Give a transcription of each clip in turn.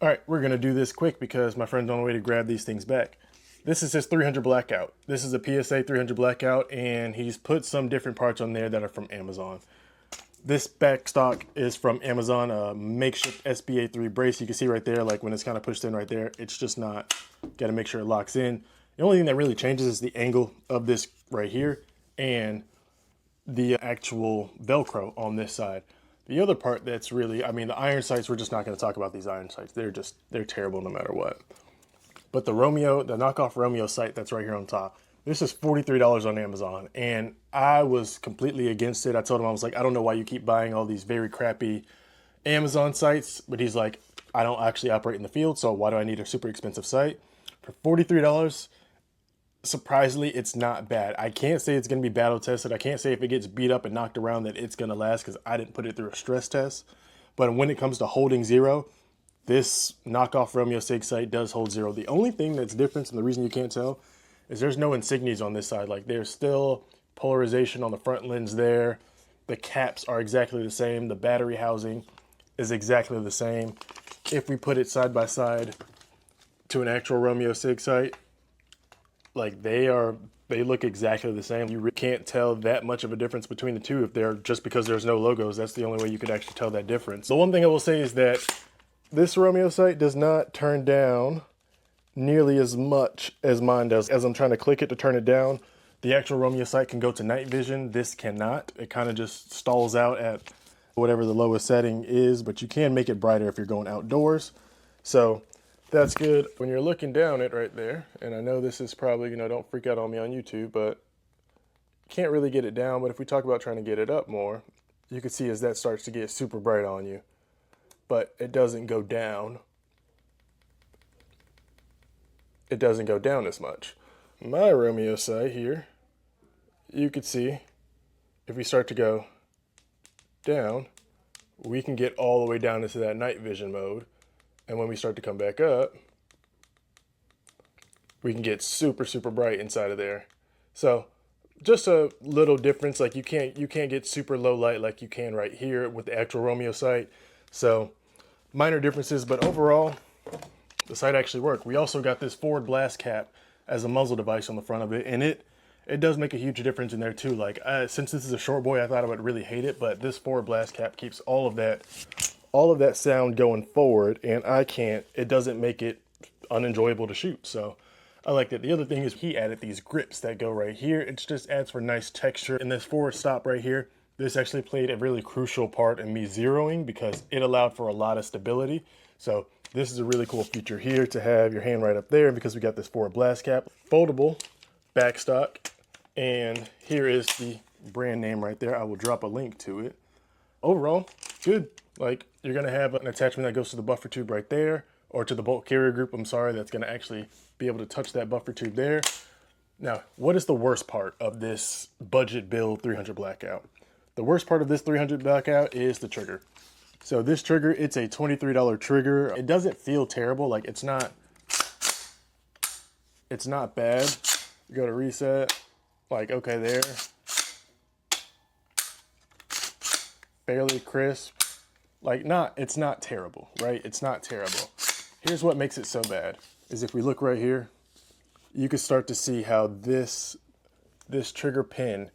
All right, we're gonna do this quick because my friend's on the way to grab these things back. This is his 300 Blackout. This is a PSA 300 Blackout, and he's put some different parts on there that are from Amazon. This back stock is from Amazon, a makeshift SBA3 brace. You can see right there, like when it's kind of pushed in right there, it's just not, gotta make sure it locks in. The only thing that really changes is the angle of this right here and the actual Velcro on this side. The other part that's really, I mean, the iron sights, we're just not going to talk about these iron sights. They're terrible no matter what. But the Romeo, the knockoff Romeo sight that's right here on top, this is $43 on Amazon. And I was completely against it. I told him, I was like, I don't know why you keep buying all these very crappy Amazon sights. But he's like, I don't actually operate in the field, so why do I need a super expensive sight? For $43, surprisingly, it's not bad. I can't say it's going to be battle tested. I can't say if it gets beat up and knocked around that it's going to last because I didn't put it through a stress test. But when it comes to holding zero, this knockoff Romeo Sig sight does hold zero. The only thing that's different, and the reason you can't tell, is there's no insignias on this side. Like, there's still polarization on the front lens there. The caps are exactly the same. The battery housing is exactly the same. If we put it side by side to an actual Romeo Sig sight, like they look exactly the same. You can't tell that much of a difference between the two if they're just because there's no logos. That's the only way you could actually tell that difference. The one thing I will say is that this Romeo sight does not turn down nearly as much as mine does. As I'm trying to click it to turn it down, the actual Romeo sight can go to night vision. This cannot. It kind of just stalls out at whatever the lowest setting is, but you can make it brighter if you're going outdoors. So that's good. When you're looking down it right there, and I know this is probably, don't freak out on me on YouTube, but can't really get it down. But if we talk about trying to get it up more, you can see as that starts to get super bright on you, but it doesn't go down. It doesn't go down as much. My Romeo sight here, you could see if we start to go down, we can get all the way down into that night vision mode. And when we start to come back up, we can get super, super bright inside of there. So just a little difference. Like you can't get super low light like you can right here with the actual Romeo sight. So minor differences, but overall, the sight actually worked. We also got this forward blast cap as a muzzle device on the front of it, and it does make a huge difference in there too. Like since this is a short boy, I thought I would really hate it, but this forward blast cap keeps all of that sound going forward, and it doesn't make it unenjoyable to shoot. So I like that. The other thing is he added these grips that go right here. It just adds for nice texture. And this forward stop right here, this actually played a really crucial part in me zeroing because it allowed for a lot of stability. So this is a really cool feature here to have your hand right up there because we got this forward blast cap, foldable backstock, and here is the brand name right there. I will drop a link to it. Overall, good. Like, you're going to have an attachment that goes to the buffer tube right there, or to the bolt carrier group, I'm sorry, that's going to actually be able to touch that buffer tube there. Now, what is the worst part of this budget build 300 Blackout? The worst part of this 300 Blackout is the trigger. So this trigger, it's a $23 trigger. It doesn't feel terrible. Like, it's not bad. You go to reset, like, okay, there. Fairly crisp. Like, it's not terrible, right? It's not terrible. Here's what makes it so bad, is if we look right here, you can start to see how this trigger pin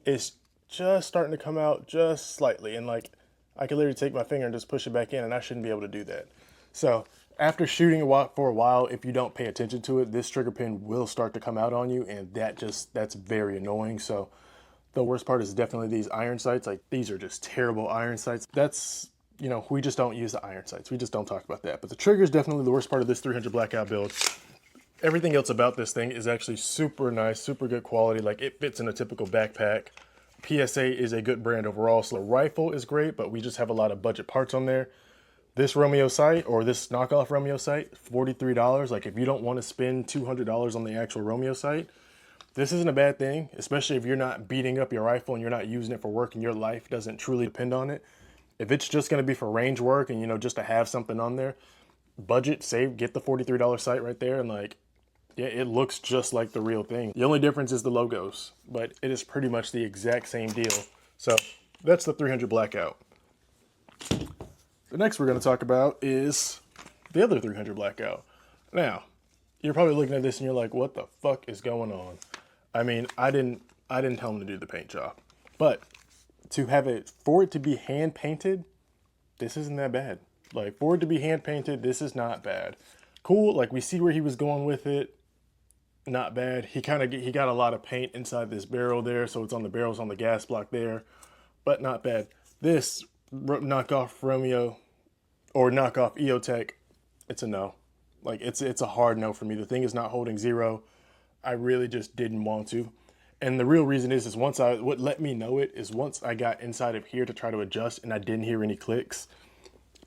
is just starting to come out just slightly. And like, I could literally take my finger and just push it back in, and I shouldn't be able to do that. So after shooting for a while, if you don't pay attention to it, this trigger pin will start to come out on you, and that's very annoying. So the worst part is definitely these iron sights. Like, these are just terrible iron sights. That's, we just don't use the iron sights. We just don't talk about that. But the trigger is definitely the worst part of this 300 Blackout build. Everything else about this thing is actually super nice, super good quality. Like, it fits in a typical backpack. PSA is a good brand overall. So the rifle is great, but we just have a lot of budget parts on there. This Romeo sight, or this knockoff Romeo sight, $43. Like, if you don't want to spend $200 on the actual Romeo sight, this isn't a bad thing, especially if you're not beating up your rifle and you're not using it for work and your life doesn't truly depend on it. If it's just going to be for range work and, just to have something on there, budget, save, get the $43 sight right there, and like, yeah, it looks just like the real thing. The only difference is the logos, but it is pretty much the exact same deal. So that's the 300 Blackout. The next we're going to talk about is the other 300 Blackout. Now, you're probably looking at this and you're like, what the fuck is going on? I mean, I didn't tell him to do the paint job, but to have it, for it to be hand painted, this isn't that bad. Like, for it to be hand painted, this is not bad. Cool, like we see where he was going with it. Not bad. He got a lot of paint inside this barrel there, so it's on the barrels on the gas block there, but not bad. This knockoff Romeo or knockoff EOTech, it's a no. Like it's a hard no for me. The thing is not holding zero. I really just didn't want to. And the real reason is what let me know it is once I got inside of here to try to adjust and I didn't hear any clicks,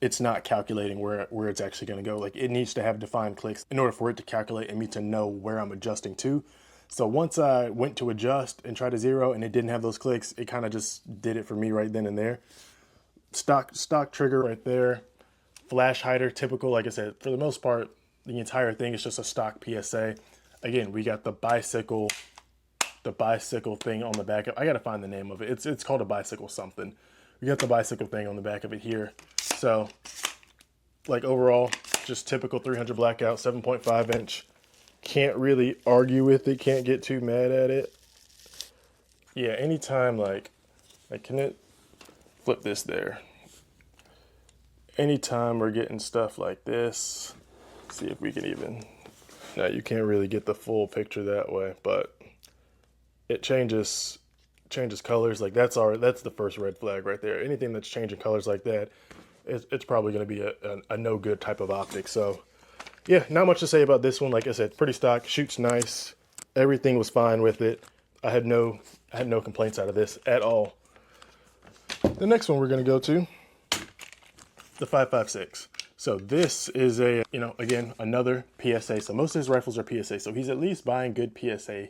it's not calculating where it's actually going to go. Like it needs to have defined clicks in order for it to calculate and me to know where I'm adjusting to. So once I went to adjust and try to zero and it didn't have those clicks, it kind of just did it for me right then and there. Stock trigger right there. Flash hider, typical. Like I said, for the most part, the entire thing is just a stock PSA. Again, we got the bicycle thing on the back of, I gotta find the name of it. It's called a bicycle something. We got the bicycle thing on the back of it here. So like overall, just typical 300 Blackout, 7.5 inch. Can't really argue with it. Can't get too mad at it. Yeah, anytime like can it flip this there? Anytime we're getting stuff like this, see if we can even, now you can't really get the full picture that way, but it changes colors. Like that's the first red flag right there. Anything that's changing colors like that, it's probably going to be a no good type of optic. So yeah, not much to say about this one. Like I said, pretty stock, shoots nice. Everything was fine with it. I had no complaints out of this at all. The next one we're going to go to, the 5.56. So this is a, again, another PSA. So most of his rifles are PSA. So he's at least buying good PSA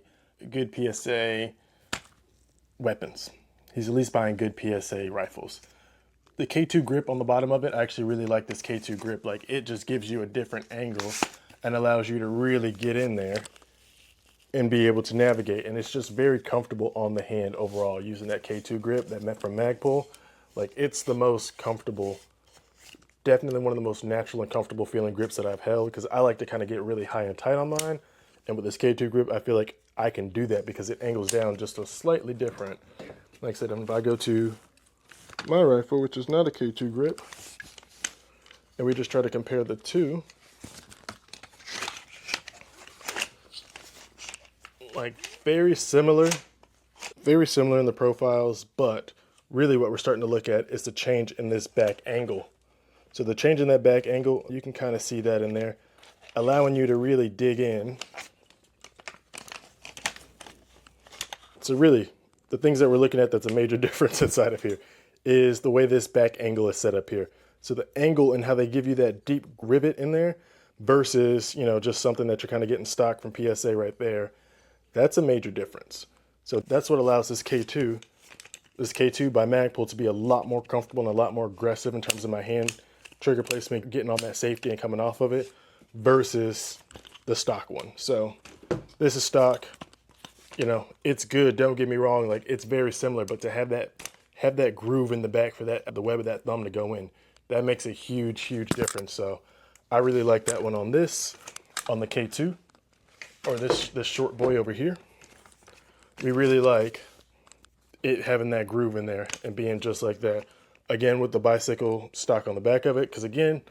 weapons. He's at least buying good PSA rifles. The K2 grip on the bottom of it, I actually really like this K2 grip. Like it just gives you a different angle and allows you to really get in there and be able to navigate. And it's just very comfortable on the hand overall using that K2 grip that met from Magpul. Like it's the most comfortable, definitely one of the most natural and comfortable feeling grips that I've held, because I like to kind of get really high and tight on mine. And with this K2 grip, I feel like I can do that because it angles down just a slightly different. Like I said, if I go to my rifle, which is not a K2 grip, and we just try to compare the two, like very similar in the profiles, but really what we're starting to look at is the change in this back angle. So the change in that back angle, you can kind of see that in there, allowing you to really dig in. So really, the things that we're looking at that's a major difference inside of here is the way this back angle is set up here. So the angle and how they give you that deep rivet in there versus, just something that you're kind of getting stock from PSA right there. That's a major difference. So that's what allows this K2 by Magpul to be a lot more comfortable and a lot more aggressive in terms of my hand trigger placement, getting on that safety and coming off of it versus the stock one. So this is stock. It's good, don't get me wrong, like it's very similar, but to have that groove in the back for the web of that thumb to go in, that makes a huge difference. So I really like that one on the K2, or this short boy over here. We really like it having that groove in there and being just like that. Again, with the bicycle stock on the back of it, because again,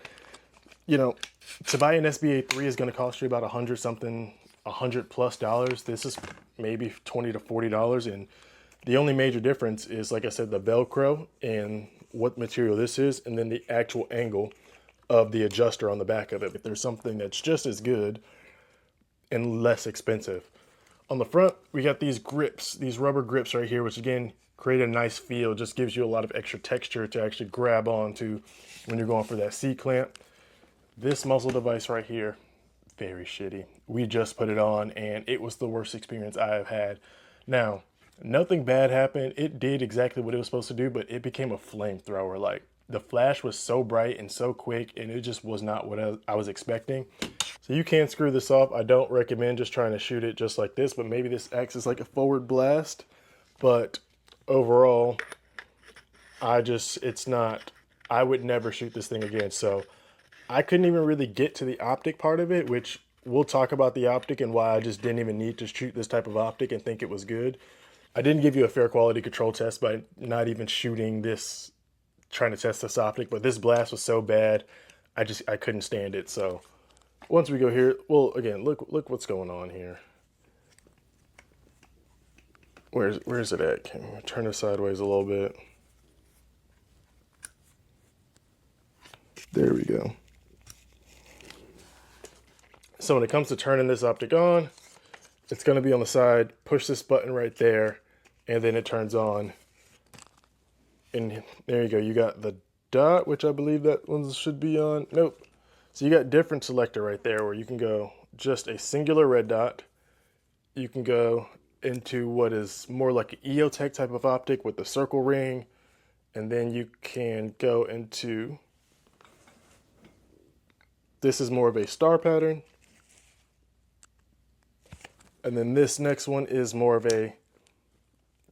to buy an SBA3 is going to cost you about $100+ This is maybe $20 to $40, and the only major difference is, like I said, the Velcro and what material this is, and then the actual angle of the adjuster on the back of it. If there's something that's just as good and less expensive. On the front, we got these grips, these rubber grips right here, which again create a nice feel, just gives you a lot of extra texture to actually grab onto when you're going for that C-clamp. This muzzle device right here, very shitty. We just put it on and it was the worst experience I have had. Now, nothing bad happened. It did exactly what it was supposed to do, but it became a flamethrower. Like the flash was so bright and so quick, and it just was not what I was expecting. So you can screw this off. I don't recommend just trying to shoot it just like this, but maybe this acts as like a forward blast. But overall, I would never shoot this thing again. So I couldn't even really get to the optic part of it, which we'll talk about the optic and why I just didn't even need to shoot this type of optic and think it was good. I didn't give you a fair quality control test by not even shooting this, trying to test this optic, but this blast was so bad, I couldn't stand it. So once we go here, well, again, look what's going on here. Where's it at? Can we turn it sideways a little bit? There we go. So when it comes to turning this optic on, it's going to be on the side. Push this button right there, and then it turns on. And there you go. You got the dot, which I believe that one should be on. Nope. So you got different selector right there where you can go just a singular red dot. You can go into what is more like an EOTech type of optic with the circle ring. And then you can go into, this is more of a star pattern. And then this next one is more of a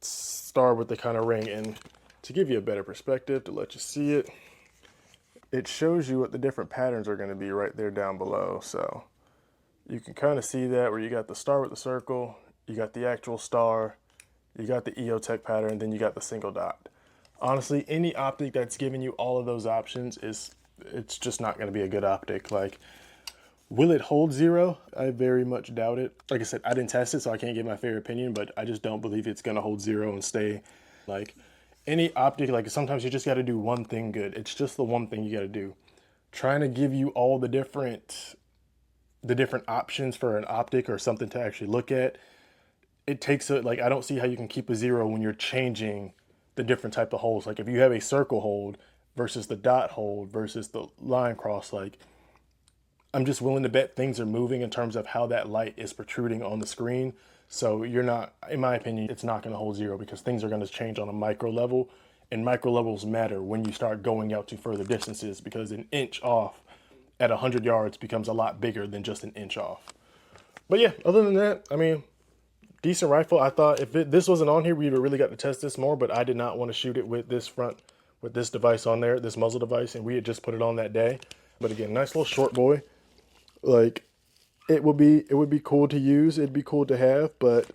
star with the kind of ring. And to give you a better perspective, to let you see it, it shows you what the different patterns are going to be right there down below. So you can kind of see that where you got the star with the circle, you got the actual star, you got the EOTech pattern, then you got the single dot. Honestly, any optic that's giving you all of those options it's just not going to be a good optic. Like, will it hold zero? I very much doubt it. Like I said, I didn't test it, so I can't give my fair opinion, but I just don't believe it's going to hold zero and stay. Like, any optic, like sometimes you just got to do one thing good. It's just the one thing you got to do. Trying to give you all the different options for an optic or something to actually look at, it takes a, like, I don't see how you can keep a zero when you're changing the different type of holes. Like if you have a circle hold versus the dot hold versus the line cross, like, I'm just willing to bet things are moving in terms of how that light is protruding on the screen. So you're not, in my opinion, it's not going to hold zero because things are going to change on a micro level, and micro levels matter when you start going out to further distances, because an inch off at 100 yards becomes a lot bigger than just an inch off. But yeah, other than that, I mean, decent rifle. I thought if this wasn't on here, we'd have really got to test this more, but I did not want to shoot it with this with this device on there, this muzzle device, and we had just put it on that day. But again, nice little short boy. Like, it would be cool to use, it'd be cool to have, but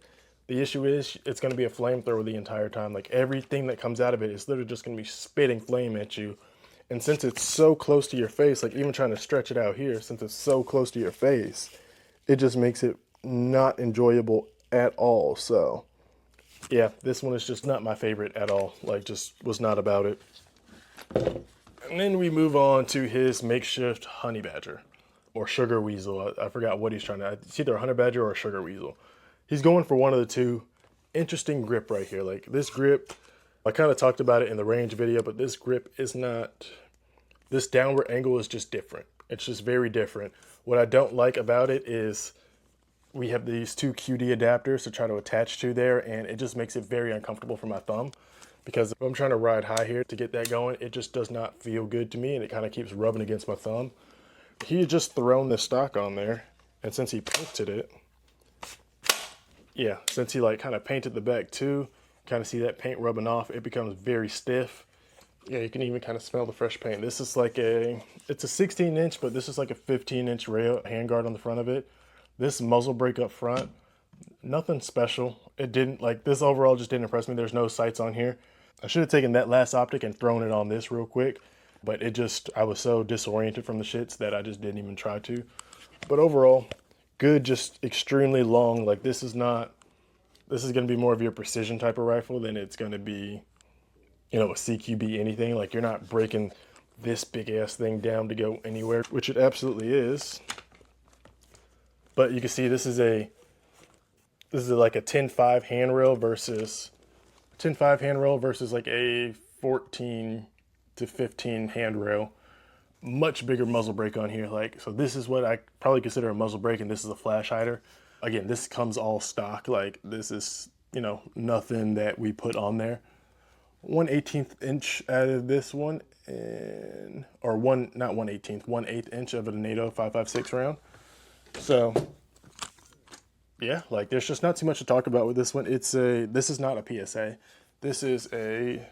the issue is it's going to be a flamethrower the entire time. Like, everything that comes out of it is literally just going to be spitting flame at you. And since it's so close to your face, like even trying to stretch it out here, since it's so close to your face, it just makes it not enjoyable at all. So yeah, this one is just not my favorite at all. Like, just was not about it. And then we move on to his makeshift honey badger. Or sugar weasel. I forgot what he's trying to. It's either a honey badger or a sugar weasel. He's going for one of the two. Interesting grip right here. Like, this grip, I kind of talked about it in the range video, but this grip is not. This downward angle is just different. It's just very different. What I don't like about it is we have these two QD adapters to try to attach to there, and it just makes it very uncomfortable for my thumb. Because if I'm trying to ride high here to get that going, it just does not feel good to me, and it kind of keeps rubbing against my thumb. He had just thrown this stock on there, and since he painted it, yeah, since he like kind of painted the back too, kind of see that paint rubbing off, it becomes very stiff. Yeah, you can even kind of smell the fresh paint. This is like it's a 16 inch, but this is like a 15-inch rail handguard on the front of it. This muzzle brake up front, nothing special. It didn't, like, this overall just didn't impress me. There's no sights on here. I should have taken that last optic and thrown it on this real quick. But it just, I was so disoriented from the shits that I just didn't even try to. But overall, good, just extremely long. Like, this is going to be more of your precision type of rifle than it's going to be, you know, a CQB anything. Like, you're not breaking this big ass thing down to go anywhere, which it absolutely is. But you can see this is like a 10.5 handrail versus like a 14 to 15 handrail. Much bigger muzzle brake on here. Like, so this is what I probably consider a muzzle brake, and this is a flash hider. Again, this comes all stock. Like, this is, you know, nothing that we put on there. 1/18 inch out of this one, and not 1/18, 1/8 inch of a NATO 5.56 round. So yeah, like, there's just not too much to talk about with this one. This is not a PSA. This is a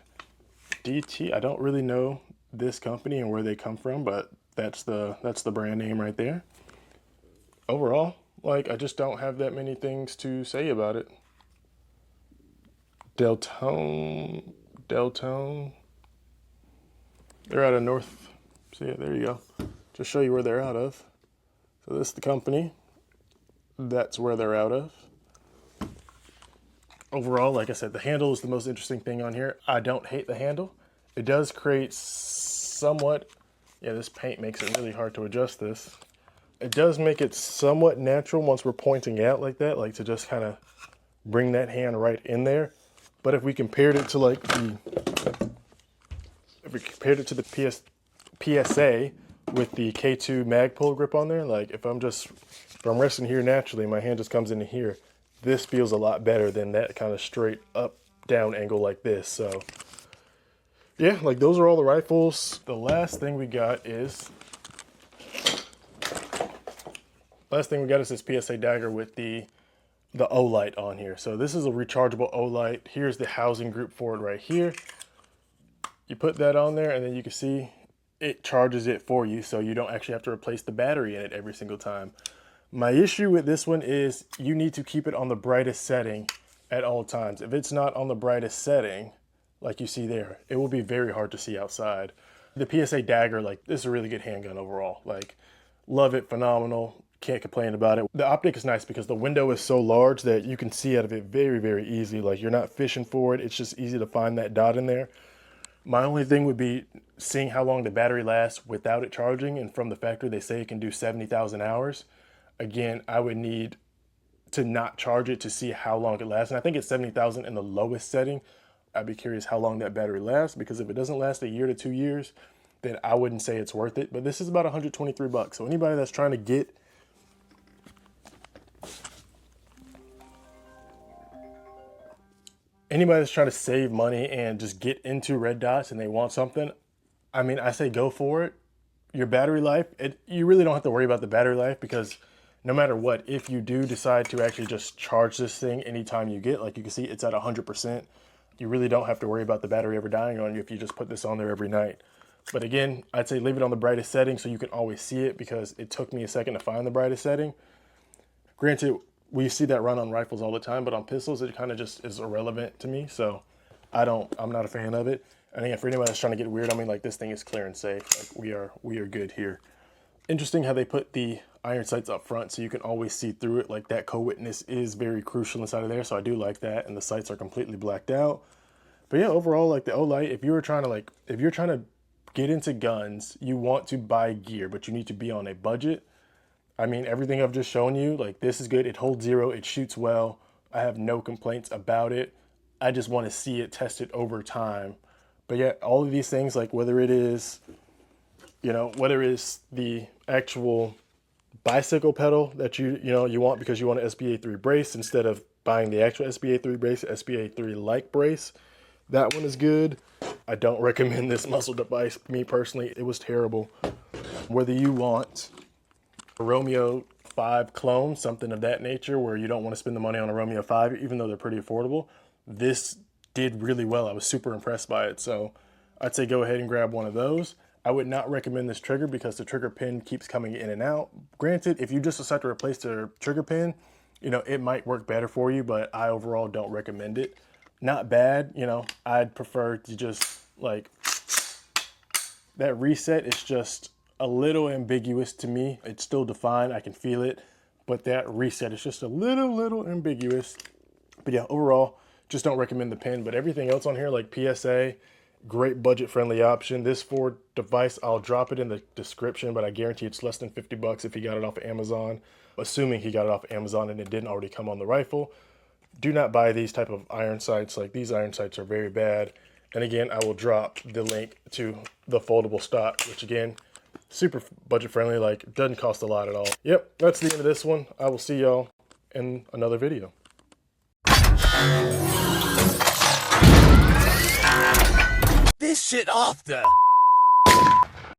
DT. I don't really know this company and where they come from, but That's the brand name right there. Overall, like, I just don't have that many things to say about it. Deltone. They're out of North. See it, there you go. Just show you where they're out of. So this is the company. That's where they're out of. Overall, like I said, the handle is the most interesting thing on here. I don't hate the handle. It does create somewhat, yeah, this paint makes it really hard to adjust this. It does make it somewhat natural once we're pointing out like that, like to just kind of bring that hand right in there. But if we compared it to like if we compared it to the PSA with the K2 mag pull grip on there, like if I'm resting here naturally, my hand just comes into here. This feels a lot better than that kind of straight up down angle like this. So yeah, like those are all the rifles. The last thing we got is this PSA Dagger with the O light on here. So this is a rechargeable O light. Here's the housing group for it right here. You put that on there and then you can see it charges it for you, so you don't actually have to replace the battery in it every single time. My issue with this one is you need to keep it on the brightest setting at all times. If it's not on the brightest setting, like you see there, it will be very hard to see outside. The PSA Dagger, like, this is a really good handgun overall. Like, love it, phenomenal, can't complain about it. The optic is nice because the window is so large that you can see out of it very, very easily. Like, you're not fishing for it, it's just easy to find that dot in there. My only thing would be seeing how long the battery lasts without it charging, and from the factory they say it can do 70,000 hours. Again, I would need to not charge it to see how long it lasts. And I think it's 70,000 in the lowest setting. I'd be curious how long that battery lasts, because if it doesn't last a year to 2 years, then I wouldn't say it's worth it. But this is about 123 bucks. So anybody that's trying to get save money and just get into red dots and they want something, I mean, I say go for it. Your battery life, you really don't have to worry about the battery life, because no matter what, if you do decide to actually just charge this thing anytime you get, like you can see, it's at 100%. You really don't have to worry about the battery ever dying on you if you just put this on there every night. But again, I'd say leave it on the brightest setting so you can always see it, because it took me a second to find the brightest setting. Granted, we see that run on rifles all the time, but on pistols, it kind of just is irrelevant to me. So I'm not a fan of it. And again, for anybody that's trying to get weird, I mean, like, this thing is clear and safe. Like, we are good here. Interesting how they put the iron sights up front so you can always see through it. Like, that co-witness is very crucial inside of there, so I do like that. And the sights are completely blacked out. But yeah, overall, like, the O-Light, if you're trying to get into guns, you want to buy gear, but you need to be on a budget. I mean, everything I've just shown you, like, this is good. It holds zero, it shoots well. I have no complaints about it. I just want to see it tested over time. But yeah, all of these things, like whether it is the actual bicycle pedal that you want because you want an SBA3 brace instead of buying the actual SBA3 brace, SBA3 like brace, that one is good. I don't recommend this muzzle device. Me personally, it was terrible. Whether you want a Romeo 5 clone, something of that nature, where you don't want to spend the money on a Romeo 5, even though they're pretty affordable, this did really well. I was super impressed by it. So I'd say go ahead and grab one of those. I would not recommend this trigger because the trigger pin keeps coming in and out. Granted, if you just decide to replace the trigger pin, it might work better for you, but I overall don't recommend it. Not bad, I'd prefer to just, like, that reset is just a little ambiguous to me. It's still defined, I can feel it, but that reset is just a little ambiguous. But yeah, overall, just don't recommend the pin. But everything else on here, like PSA, great budget-friendly option. This Ford device, I'll drop it in the description, but I guarantee it's less than 50 bucks if he got it off of Amazon, assuming he got it off of Amazon and it didn't already come on the rifle. Do not buy these type of iron sights. Like, these iron sights are very bad. And again, I will drop the link to the foldable stock, which again, super budget-friendly, like, doesn't cost a lot at all. Yep, that's the end of this one. I will see y'all in another video. This shit off the